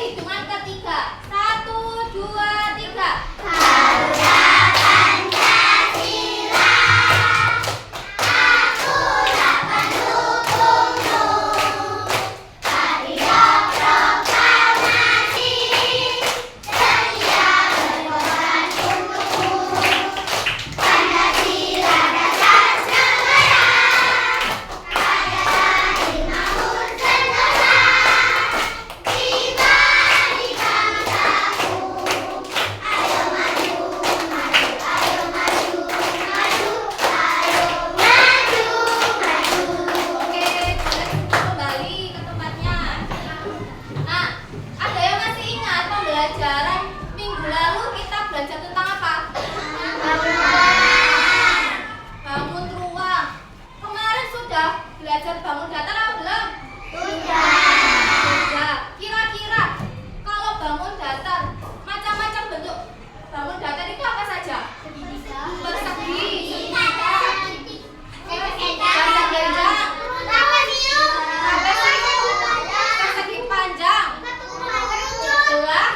hitungan ketiga. 1, 2, 3. Garuda Pancasila, akulah pendukungmu. Patriot proklamasi, setia berkorban untukmu. Pancasila datang segera, adalah dibangun segera. Tiba di bangsaku, ayo maju, maju, ayo maju, maju, ayo maju, maju. Oke, kalian kembali ke tempatnya. Nah, ada yang masih ingat pembelajaran minggu lalu kita belajar tentang apa? Bangun ruang. Kemarin sudah belajar bangun datar atau belum? Sudah. Kira-kira kalau bangun datar, macam-macam bentuk bangun datar itu apa saja? Persegi, persegi panjang, belah,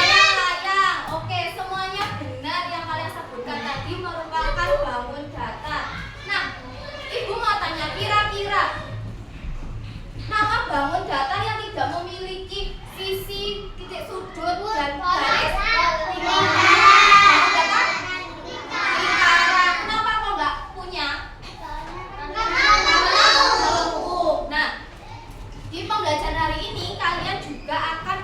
layang. Oke, semuanya benar yang kalian sebutkan tadi merupakan bangun datar. Nah, ibu mau tanya, kira-kira nama bangun datar yang tidak memiliki sisi, titik sudut, dan garis bangun datar? Lingkaran. Kenapa kok nggak punya? Nah, di pembelajaran hari ini kalian juga akan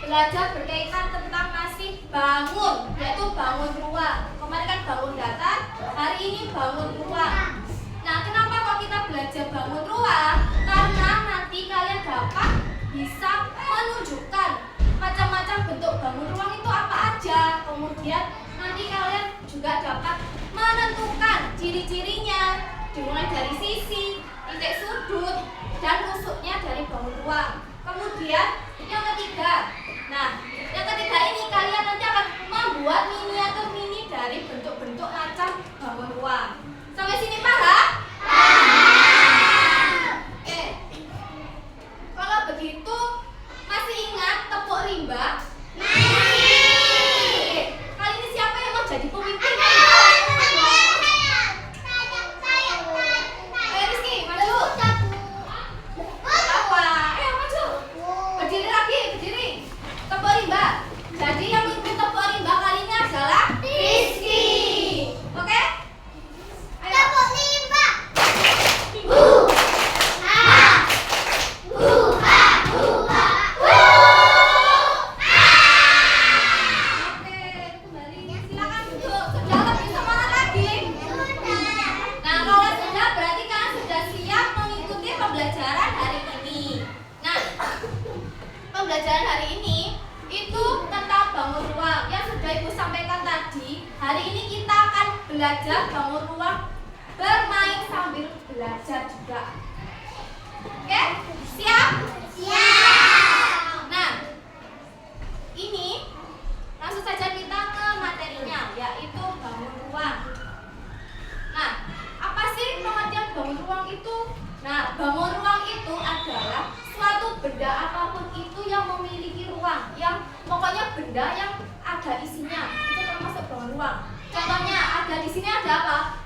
belajar berkaitan tentang masih bangun, yaitu bangun ruang. Kemarin kan bangun datar, hari ini bangun ruang. Nah, kenapa kok kita belajar bangun ruang? Karena nanti kalian dapat bisa menunjukkan macam-macam bentuk bangun ruang itu apa aja. Kemudian nanti kalian juga dapat menentukan ciri-cirinya, dimulai dari sisi, titik sudut, dan rusuknya dari bangun ruang. Kemudian yang ketiga, nah yang ketiga ini kalian nanti akan membuat miniatur mini dari bentuk-bentuk macam bangun ruang. Sampai sini paham? Oke. Kalau begitu masih ingat tepuk rimba? Oke. Kali ini siapa yang mau jadi pemimpin? Ayo Rizky, maju. Apa? Ayo maju. Berdiri lagi, berdiri. Tepuk rimba. Jadi yang memimpin tepuk rimba kali ini adalah Rizky. Oke? Ayo. Oke, kembali. Silakan duduk. Sudah lebih semangat lagi? Nah, kalau sudah berarti kalian sudah siap mengikuti pembelajaran hari ini. Nah, pembelajaran hari ini itu tentang bangun ruang yang sudah Ibu sampaikan tadi. Hari ini kita akan belajar bangun ruang bermain sambil belajar juga. Oke? Siap? Nah, ini langsung saja kita ke materinya, yaitu bangun ruang. Nah, apa sih pengertian bangun ruang itu? Nah, bangun ruang itu adalah suatu benda apapun itu yang memiliki ruang, yang pokoknya benda yang ada isinya, itu termasuk bangun ruang. Contohnya ada di sini ada apa?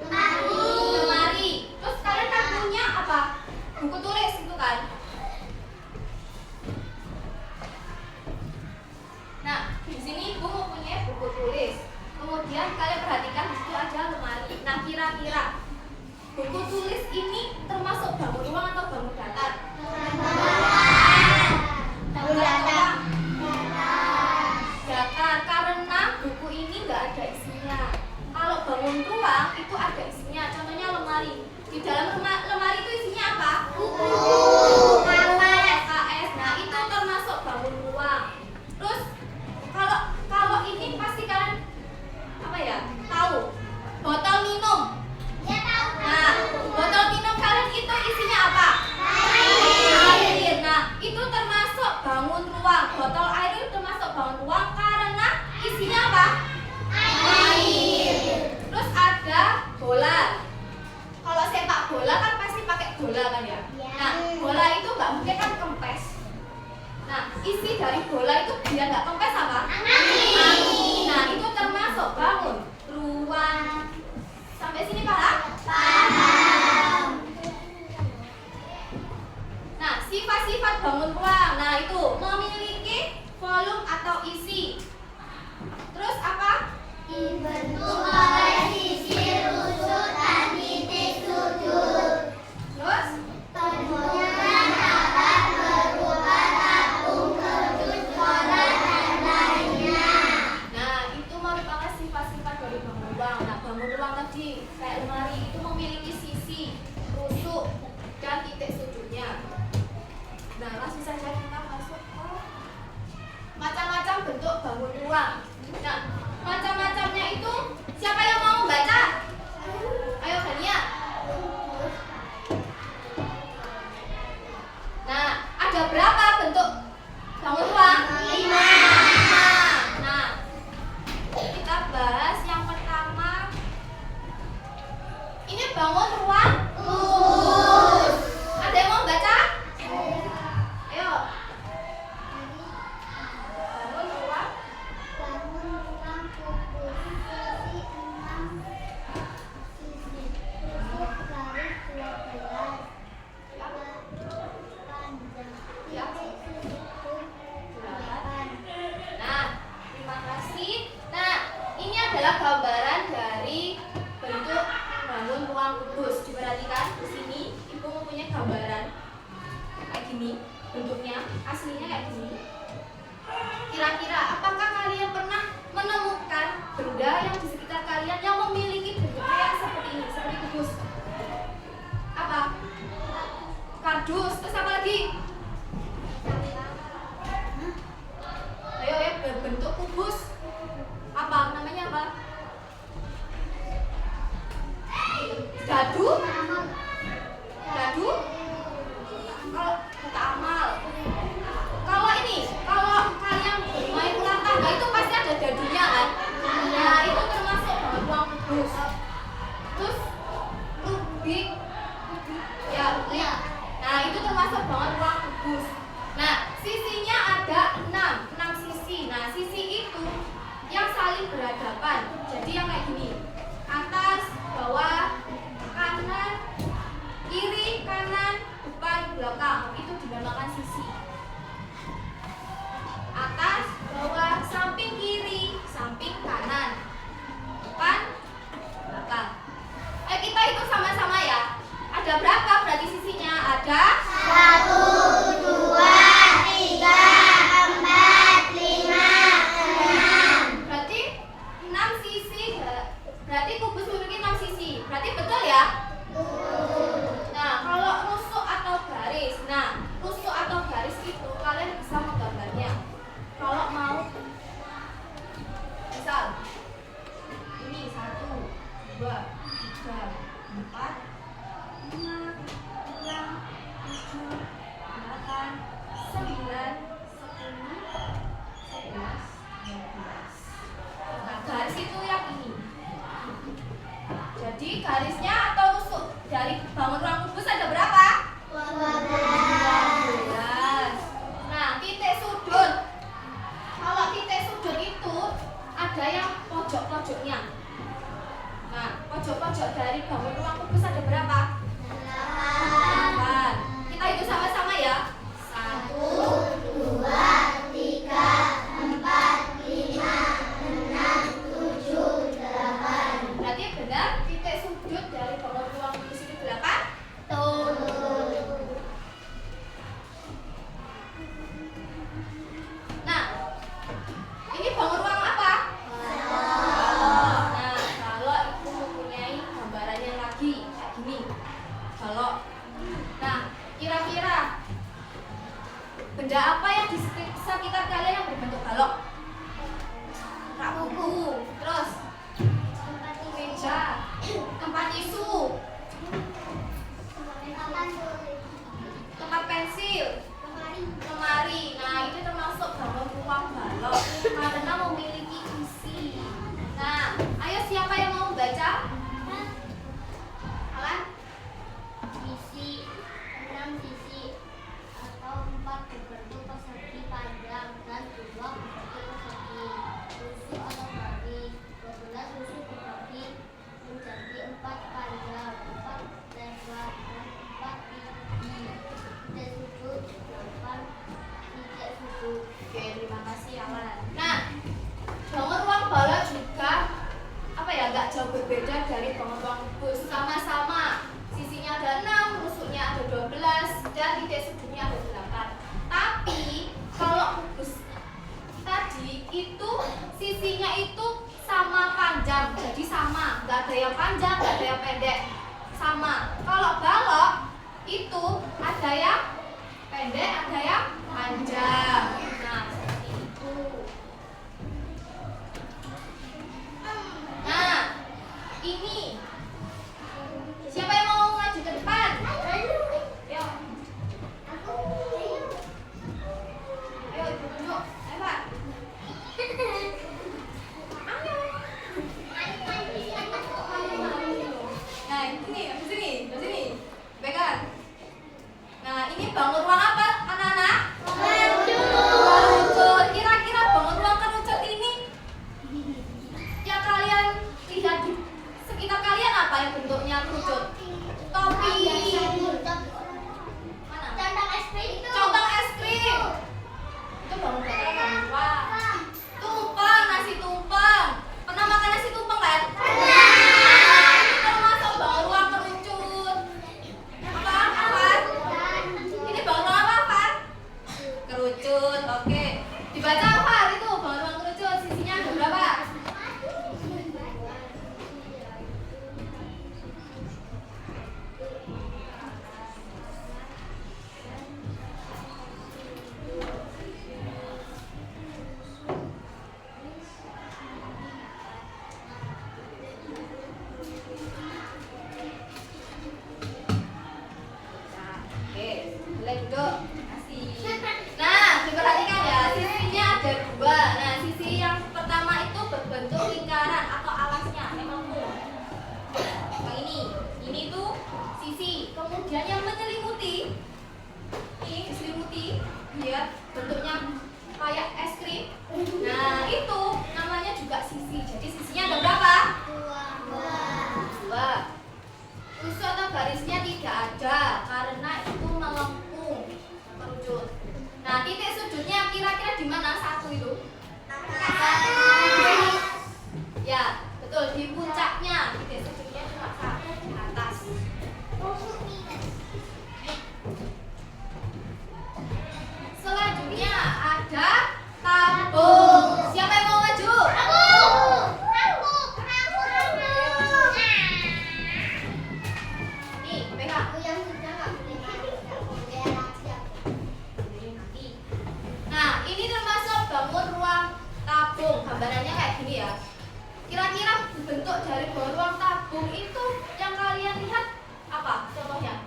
Lemari. Terus kalian kan punya apa? Buku tulis itu kan? Nah, di sini Ibu mempunyai buku tulis. Kemudian kalian perhatikan di situ ada lemari. Nah, kira-kira buku tulis ini termasuk bangun ruang atau bangun datar? Datar, karena buku ini nggak ada isinya. Kalau bangun bola itu biar nggak kempes apa? Angin. Nah, itu termasuk bangun ruang. Sampai sini paham? Paham. Nah, sifat-sifat bangun ruang. Nah, itu memiliki volume atau isi. Terus apa? Dibentuk oleh sisi rusuk dan titik sudut. Terus Bentuknya dapat berupa tabung, kedut, pola, dan lainnya. nah, itu merupakan sifat-sifat dari bangun ruang. Nah, bangun ruang tadi kayak lemari itu memiliki sisi, rusuk, dan titik sudutnya. Nah, langsung saja kita masuk ke macam-macam bentuk bangun ruang. Nah, macam-macamnya itu siapa yang mau baca? Ayo Gania. Nah, ada berapa bentuk bangun ruang? 5. Nah, kita bahas yang pertama. Ini bangun ruang kubus. Ada yang mau baca? Ayo. Bangun ruang. Bangun ruang kubus. Sisi 6. Sisi rusuk garis 12. Panjang. Ya. Titik sudut 8. Nah, terima kasih. Nah, ini adalah gambaran dari bentuk bangun ruang kubus. Diperhatikan di sini, Ibu mempunyai gambaran kayak gini bentuknya, aslinya kayak gini. Kira-kira apakah kalian pernah menemukan benda yang di sekitar kalian yang memiliki bentuknya yang seperti ini, seperti kubus? Apa? Kardus. Terus apa lagi? Ayo ya, berbentuk kubus. Apa namanya apa? Dadu? Dadu? Kalau kata amal. Kalau ini, kalau kalian bermain ulang tangga itu pasti ada dadunya kan? Nah, itu termasuk bangun ruang kubus. Terus rubik, ya rubik. Nah, itu termasuk bangun ruang kubus. Nah, sisinya ada 6 sisi. Nah, sisi itu yang saling berhadapan. Jadi yang kayak gini. Atas, bawah, kanan, kiri, kanan, depan, belakang. Itu dinamakan sisi. Atas, bawah, samping kiri, samping kanan, depan, belakang. Kita hitung sama-sama ya. Ada berapa berarti sisinya? Ada 1, 2, 3, 4, 5, 6. berarti 6 sisi. Berarti kubus memiliki 6 sisi. Berarti betul ya? Nah, kalau rusuk atau garis. Nah, rusuk atau garis itu kalian bisa menggambarnya. Kalau mau misal ini 1, 2, 3, 4, 5, 6, 7, 8, 9, 10, 11, 12. Nah, garis itu yang ini. Jadi garisnya atau rusuk dari bangun ruang kubus ada berapa? 12. Nah, titik sudut. Kalau titik sudut itu ada yang pojok-pojoknya. Nah, pojok-pojok dari bangun ruang kubus ada berapa? 8. Kita hitung sama-sama ya. 1, 2, 3, 4, 5, 6, 7, 8. berarti benar titik sudut dari bangun ruang kubus itu 8. Nah, ini bangun ruang apa? Nah, kalau ibu mempunyai gambarannya lagi kayak gini. Balok. Nah, kira-kira benda apa yang di sekitar kalian yang berbentuk balok? Rak buku. Terus meja, tempat tisu, tempat pensil, lemari. Nah, itu termasuk bangun ruang balok karena memiliki isi. Nah, ayo siapa yang mau baca? Alan? Sisi 6 sisi atau 4 berbentuk persegi panjang dan dari bangun ruang kubus sama-sama. Sisinya ada 6, rusuknya ada 12, dan titik sudutnya ada 8. Tapi kalau kubus tadi itu sisinya itu sama panjang, jadi sama, nggak ada yang panjang, nggak ada yang pendek, sama. Kalau balok itu ada yang pendek, ada yang panjang. Nah, seperti itu. Nah, ini siapa yang mau maju ke depan? Ayo. Ayo, ibu tunjuk. Ayo, Pak. Nah, ini, habis sini. Pegang. Nah, ini bangun ruang apa, anak-anak? Kerucut. Kira-kira bangun ruang kerucut ini yang kalian lihat di sekitar kalian apa yang bentuknya kerucut? Topi. Mana? Contong es krim. Itu bangun ruang. Tumpeng, nasi tumpeng. Pernah makan nasi tumpeng kan? Termasuk bangun ruang kerucut. Apa? Ini bangun ruang apa? Kerucut. Oke. Dibaca apa itu bangun ruang kerucut? Sisinya ada berapa? Oke, boleh duduk. Kasih. Nah, diperhatikan ya, sisinya ada 2. Nah, sisi yang pertama itu berbentuk lingkaran atau alasnya melengkung. Ini tuh sisi. Kemudian yang menyelimuti, ini diselimuti, dia bentuknya kayak es krim. Nah, itu namanya juga sisi. Jadi sisinya ada berapa? 2. Rusuk atau garisnya tidak ada karena itu melengkung kerucut. Nah, titik sudutnya kira-kira di mana? 1 itu? Ya, betul, di puncaknya. Titik sudutnya cuma 1 di atas. Selanjutnya ada tabung. Siapa yang mau maju? Nih, pegang. Nah, ini termasuk bangun ruang tabung. Gambarannya kayak gini ya. Kira-kira bentuk dari bangun ruang tabung itu yang kalian lihat apa? Contohnya?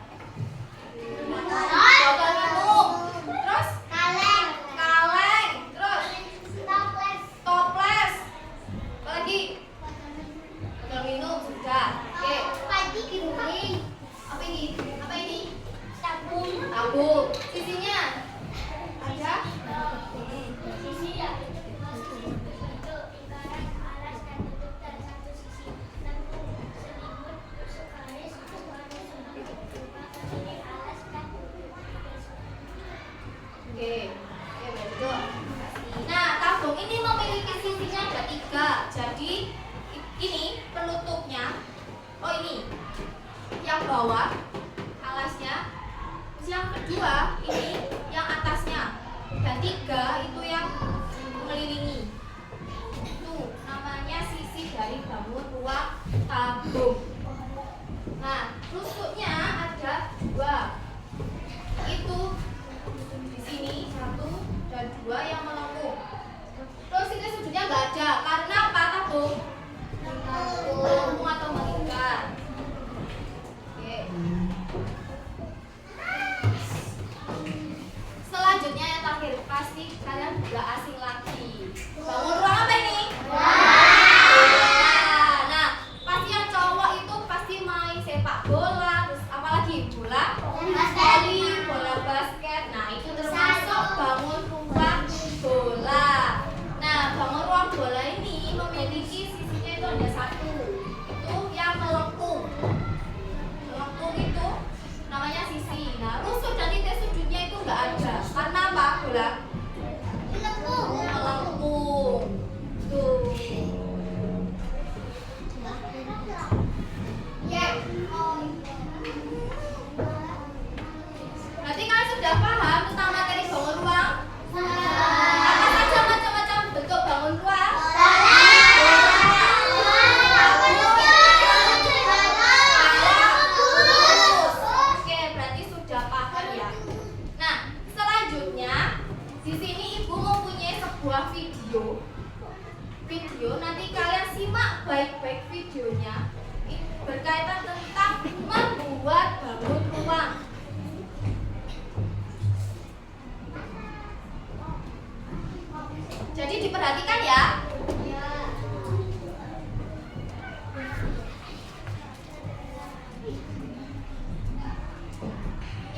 Botol minum. Terus? Kaleng. Terus? Toples. Apa lagi? Botol minum sudah. Oke. Apa ini? Tabung. Sisinya ada? Oke, betul. Nah, tabung ini memiliki sisinya ada 3. Jadi ini penutupnya. Oh, ini yang bawah alasnya. Terus yang kedua ini yang atasnya. Dan 3 itu yang mengelilingi. Itu namanya sisi dari bangun ruang tabung. Nah, rusuknya ada 2. Itu di sini 1 dan 2 yang melengkung. Terus ini sudutnya nggak ada karena apa tabung? Melengkung atau mengikat. Oke. Selanjutnya yang terakhir, pasti kalian juga asing lagi. Bangun ruang apa ini? Nah, pasti yang cowok itu pasti main sepak bola, terus apalagi bola voli, bola basket. Nah, itu termasuk bangun ruang bola. Nah, bangun ruang bola ini memiliki sisinya itu ada 1. Itu yang melengkung. Melengkung itu namanya sisi. Nah, rusuk dan titik sudutnya itu nggak ada. Karena apa? Bola melengkung. baik-baik videonya berkaitan tentang membuat bangun ruang. Jadi diperhatikan ya.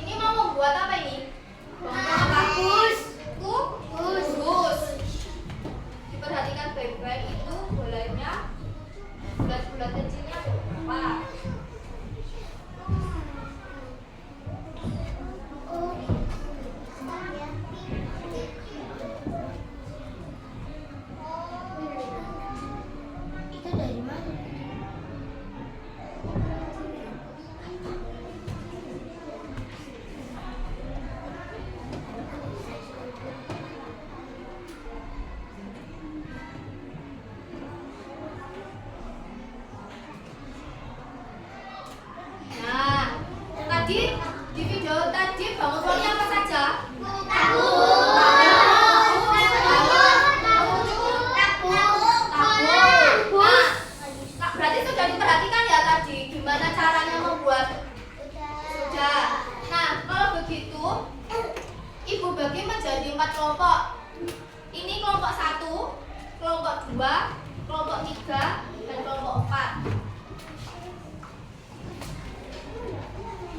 Ini mau membuat apa ini? Bagus. Bagus. Diperhatikan baik-baik, itu bolanya bulat-bulat kecilnya ada berapa? Itu dari mana? Nah, tadi di video tadi bangun ruangnya apa saja? Nah, berarti sudah diperhatikan ya tadi gimana caranya membuat. Sudah. Nah, kalau begitu Ibu bagi menjadi 4 kelompok. Ini kelompok 1, kelompok 2, kelompok 3, dan kelompok 4.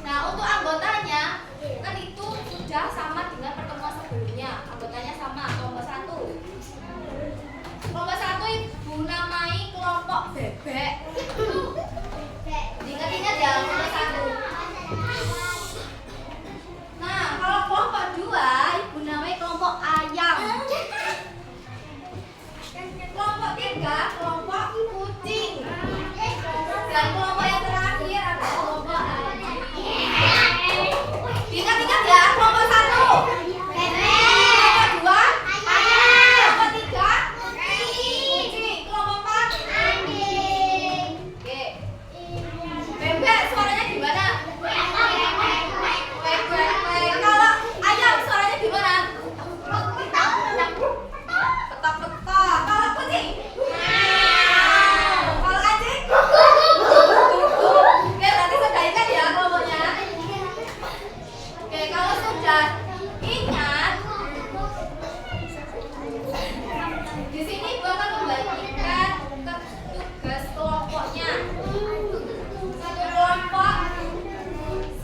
Nah, untuk anggotanya kan itu sudah sama dengan pertemuan sebelumnya. Anggotanya sama, kelompok 1. Kelompok 1 Ibu namai kelompok bebek. Ingat-ingat ya, kelompok 1. Nah, kalau kelompok 2 Ibu namai kelompok ayam. Kelompok 3 kelompok kucing. Dan kelompok yang terakhir ada kelompok anjing. Ingat-ingat ya, kelompok 1 kelompok 2 kelompok 3 kucing, kelompok 4 oke. Bebek suaranya gimana? Kalau ayam suaranya gimana? Ketok-ketok. Kalau kucing? Kalau anjing? Oke, berarti sudah ingat ya kelompoknya. Oke, kalau sudah ingat, di sini Ibu akan membagikan tugas kelompoknya. Satu kelompok 1.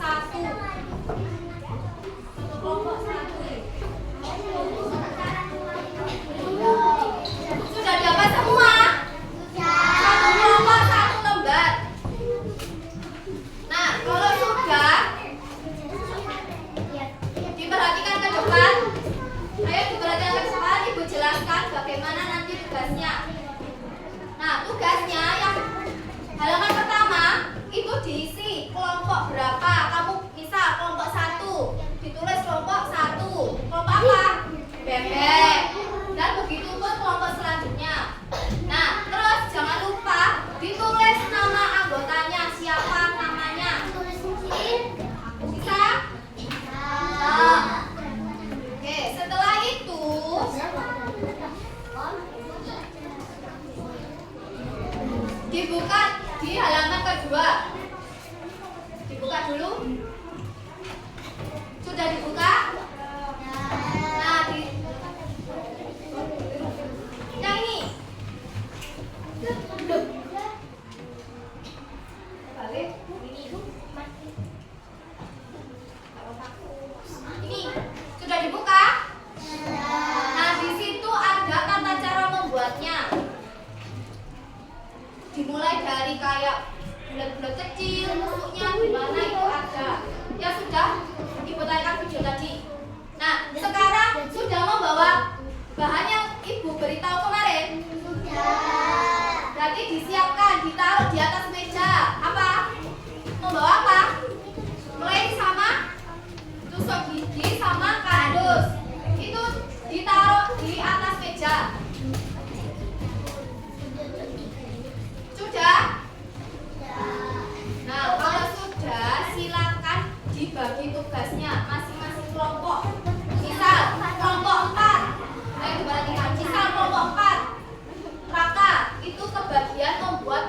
Satu kelompok 1. Sudah dapat semua? Satu kelompok 1 lembar. Nah, kalau sudah diperhatikan ke depan. Ayo diperhatikan ke depan, Ibu jelaskan bagaimana nanti tugasnya. Nah, tugasnya yang halaman pertama itu diisi kelompok berapa. Kamu misal kelompok 1, ditulis kelompok 1. Kelompok apa? Bebek. Dan begitu pun kelompok selanjutnya. Nah, terus jangan lupa ditulis nama anggotanya, siapa namanya. Bisa? Oke, setelah itu dibuka di halaman kedua. Dibuka dulu. Sudah dibuka? Nah, yang ini. Balik. Ini sudah dibuka? Nah, di situ ada tata cara membuatnya. Dimulai dari kayak bulat-bulat kecil, bentuknya gimana itu ada. Ya sudah, Ibu tayangkan video tadi. Nah, sekarang sudah membawa bahan yang Ibu beritahu kemarin. Berarti disiapkan, ditaruh di atas meja. Apa? Membawa apa? Clay sama tusuk gigi sama kardus. Itu ditaruh di atas meja. Sudah? Nah, kalau sudah silakan dibagi tugasnya masing-masing kelompok. Misal kelompok 4. Ayo diperhatikan. Misal kelompok 4. Raka itu kebagian membuat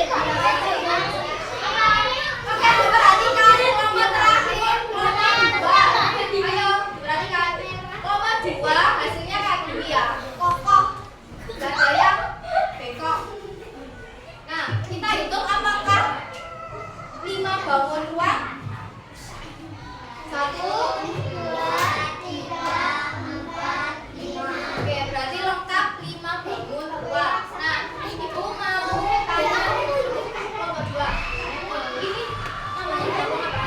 Oke, diperhatikan nomor terakhir, nomor 2. Ayo, perhatikan. Nomor 2 hasilnya kayak gini ya. Kokoh. Gak ada yang bengkok. Nah, kita hitung apakah 5 bangun ruang? 1, 2, 3, 4, 5. Oke, berarti lengkap 5 bangun ruang. Nah, ibu mau tanya nomor 2. Ini namanya bangun apa?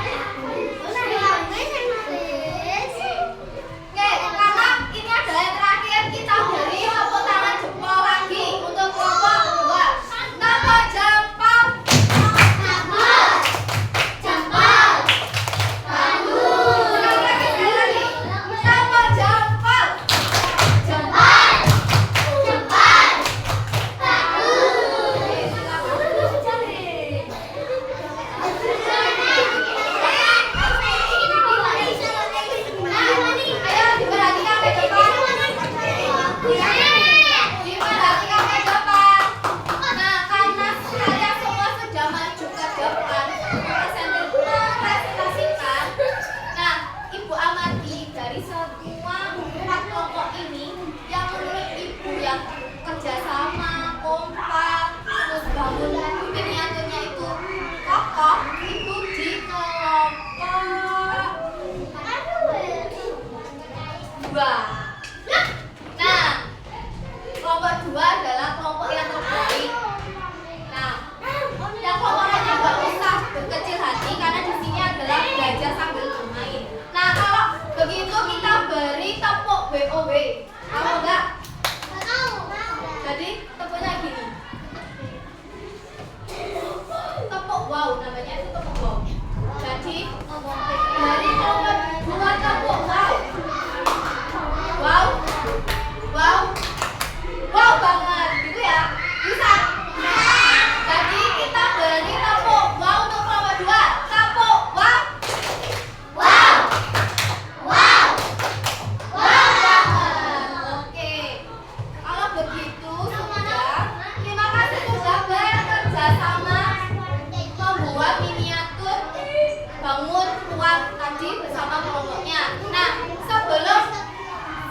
Oke, karena ini adalah yang terakhir, kita beri tepuk tangan jempol lagi untuk kelompok 2. Nama jempol. Kerjasama, kompak, terus bangun miniaturnya itu kokoh, itu di kelompok 2. Nah, kelompok 2 adalah kelompok yang terbaik. Nah, yang kelompoknya nggak usah berkecil hati karena di sini adalah belajar sambil bermain. Nah, kalau begitu kita beri tepuk WOW. Mau nggak? Jadi tepuknya gini. Tepuk wow namanya itu tepuk wow. Jadi dari kelompok 2 tepuk wow. Wow. Wow. Wow banget gitu ya. Bisa? Jadi kita beri tepuk wow untuk kelompok 2. Tepuk wow. Wow. Wow. Wow banget. Oke. Kalau begitu terima kasih sudah bekerja sama membuat miniatur bangun ruang tadi bersama kelompoknya. Nah, sebelum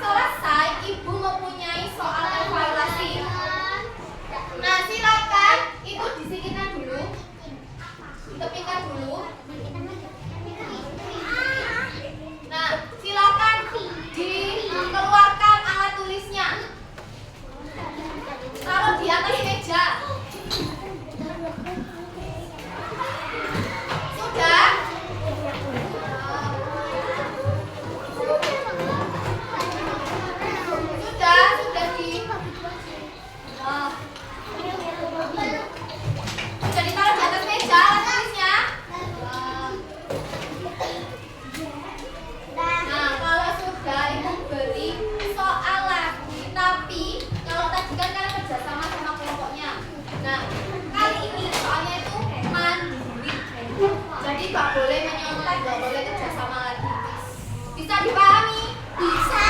selesai, Ibu mempunyai soal evaluasi. Nah, silakan Ibu disingkirkan dulu, ditepikan dulu. Nah, silakan dikeluarkan alat tulisnya. Taruh di atas meja. Sudah? Sudah di sudah ditaruh di atas meja alat tulisnya. Nah, kalau sudah Ibu beri soal lagi, tapi kalau tadi kan kalian kerja sama kelompoknya. Nah, kali ini soalnya itu mandiri. Jadi nggak boleh menyontek, nggak boleh kerja sama lagi. Bisa dipahami? Bisa.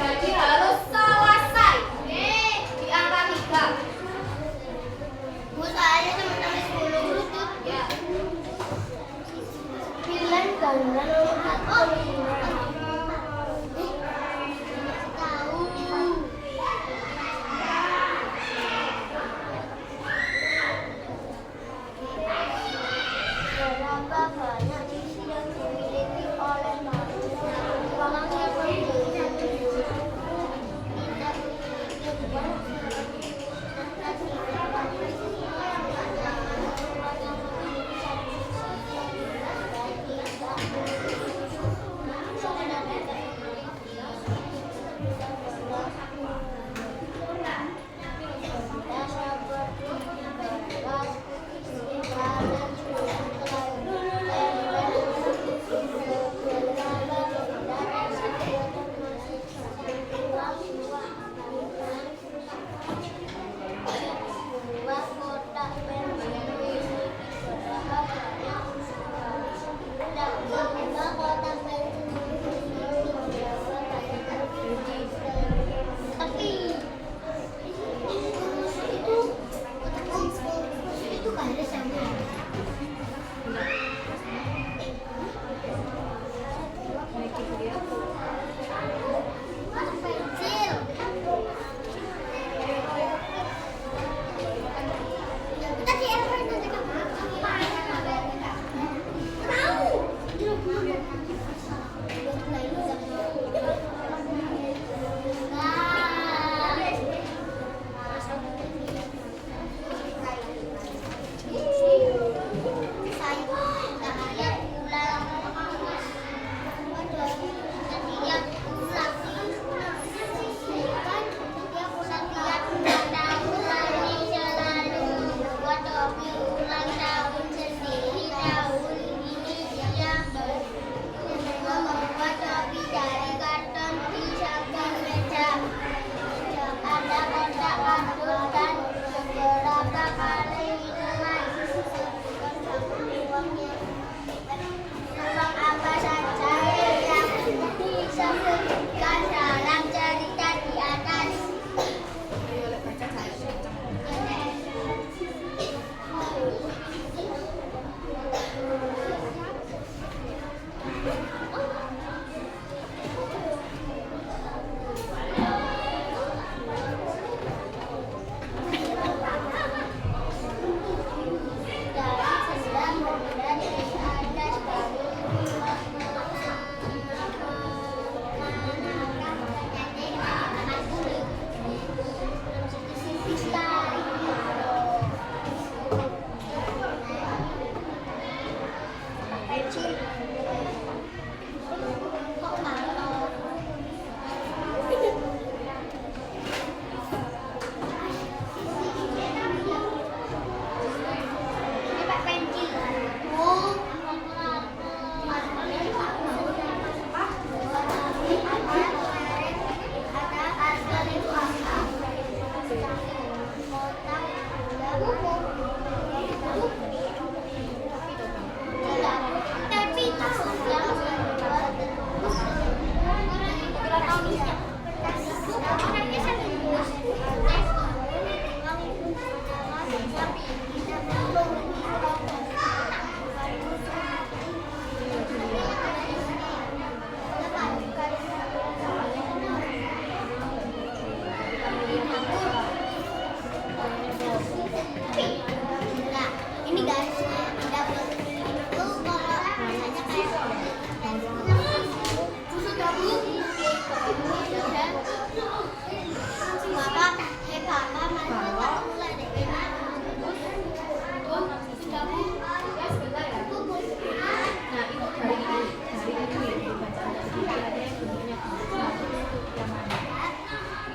Jadi harus selesai di angka 3. Bu, soalnya teman-teman 10 lutut ya. Bilang gambar tahu.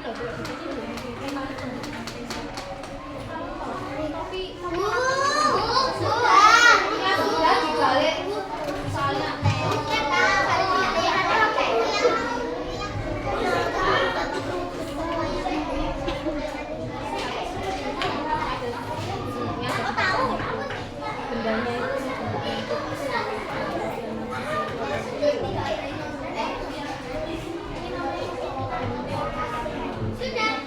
Sudah. Ya sudah dibalik Bu. Soalnya Aku tahu. bendanya itu Sudah.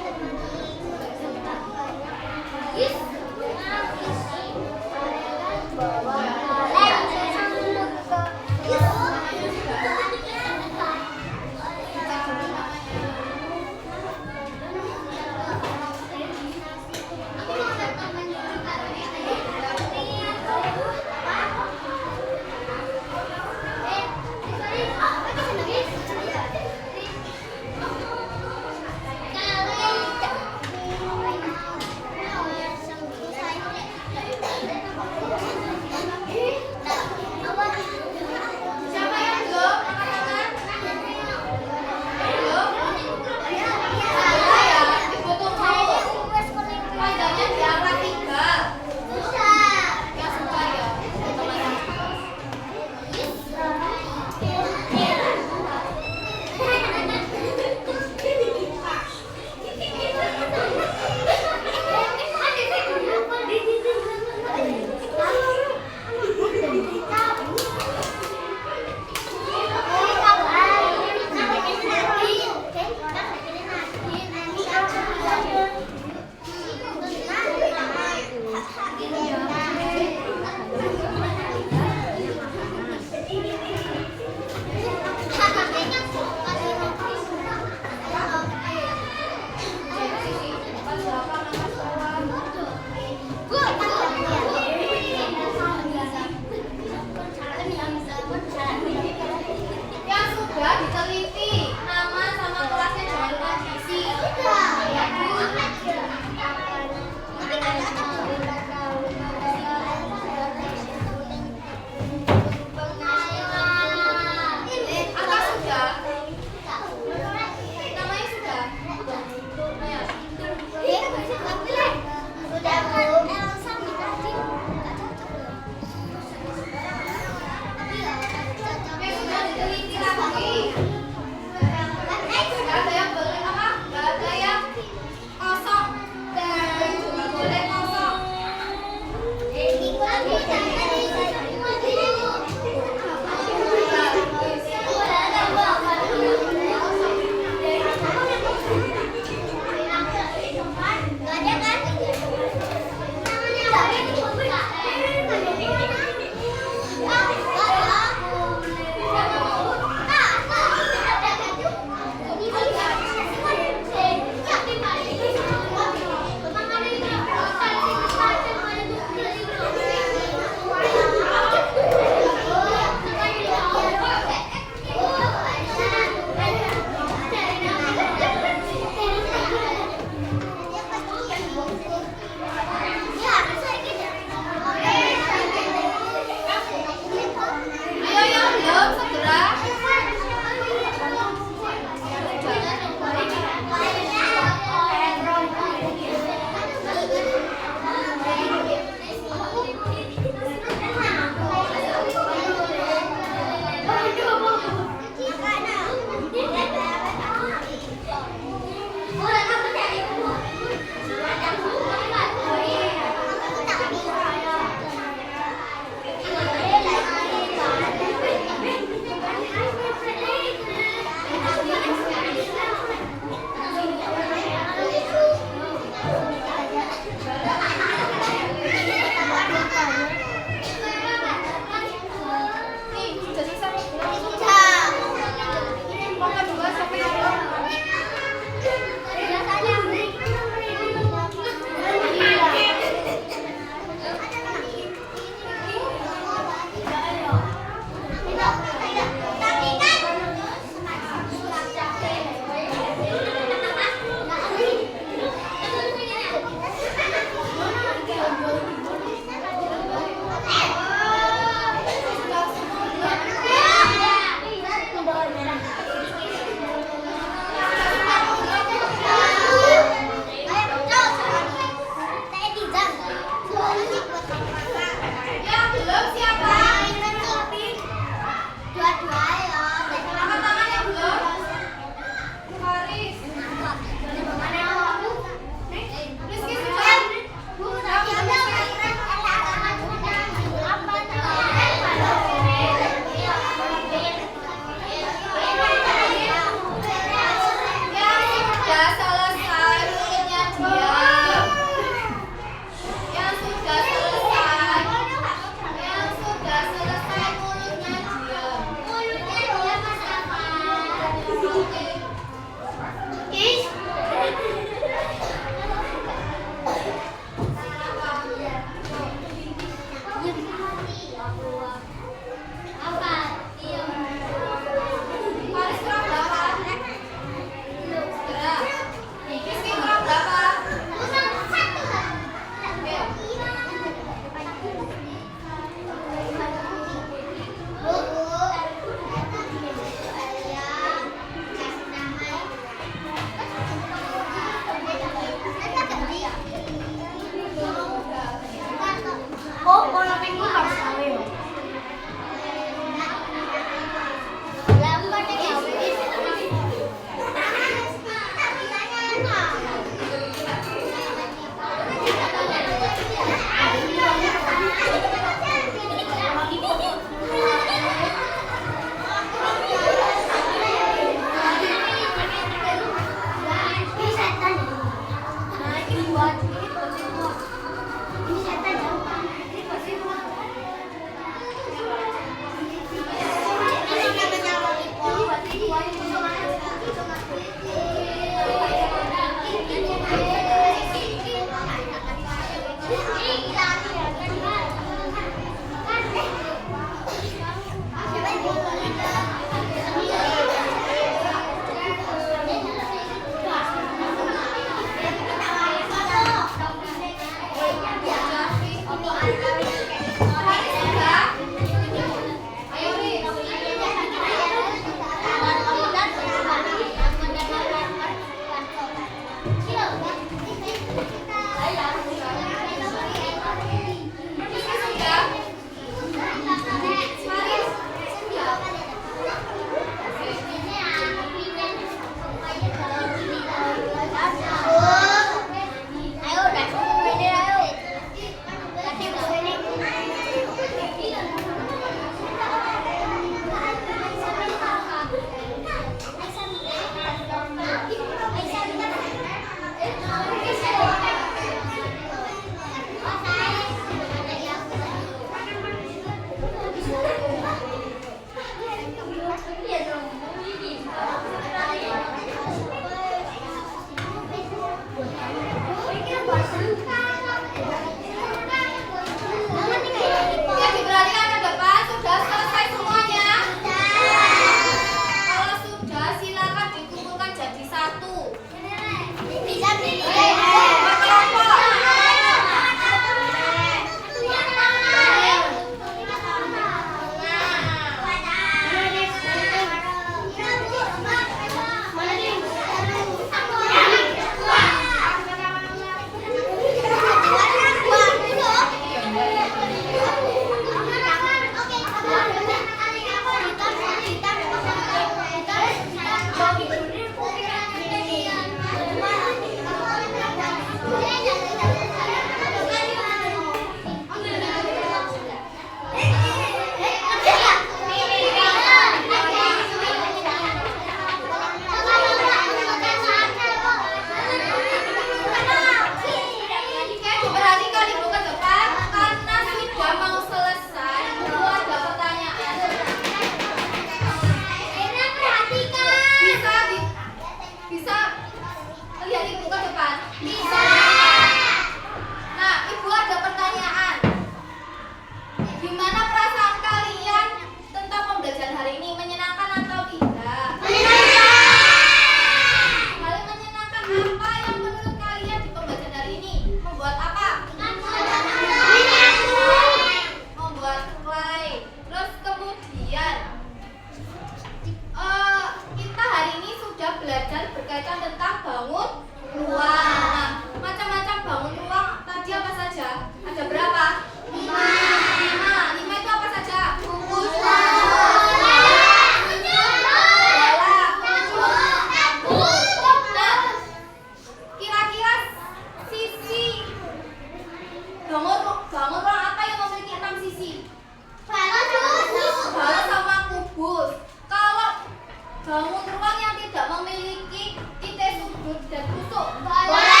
bangun ruang yang tidak memiliki titik sudut dan tusuk? Bola.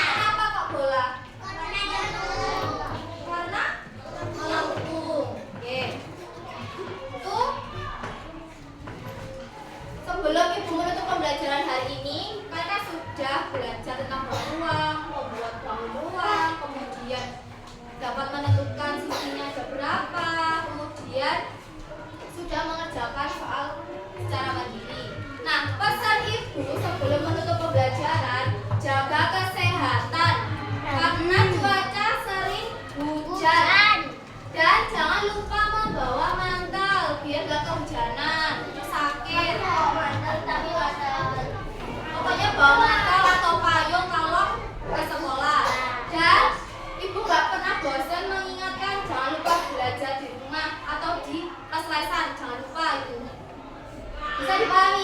Kenapa kok bola? Karena melengkung. Oke. Itu sebelum ibu menutup pembelajaran hari ini, kalian sudah belajar tentang bangun ruang, membuat bangun ruang, kemudian dapat menentukan sisinya ada berapa, kemudian sudah mengerjakan soal secara mandiri. Nah, pesan ibu sebelum menutup pembelajaran, jaga kesehatan karena cuaca sering hujan. Dan jangan lupa membawa mantel biar gak kehujanan, sakit. Pokoknya bawa mantel atau payung kalau ke sekolah. Dan ibu gak pernah bosan mengingatkan jangan lupa belajar di rumah atau di les-lesan, jangan lupa itu. Bisa dipahami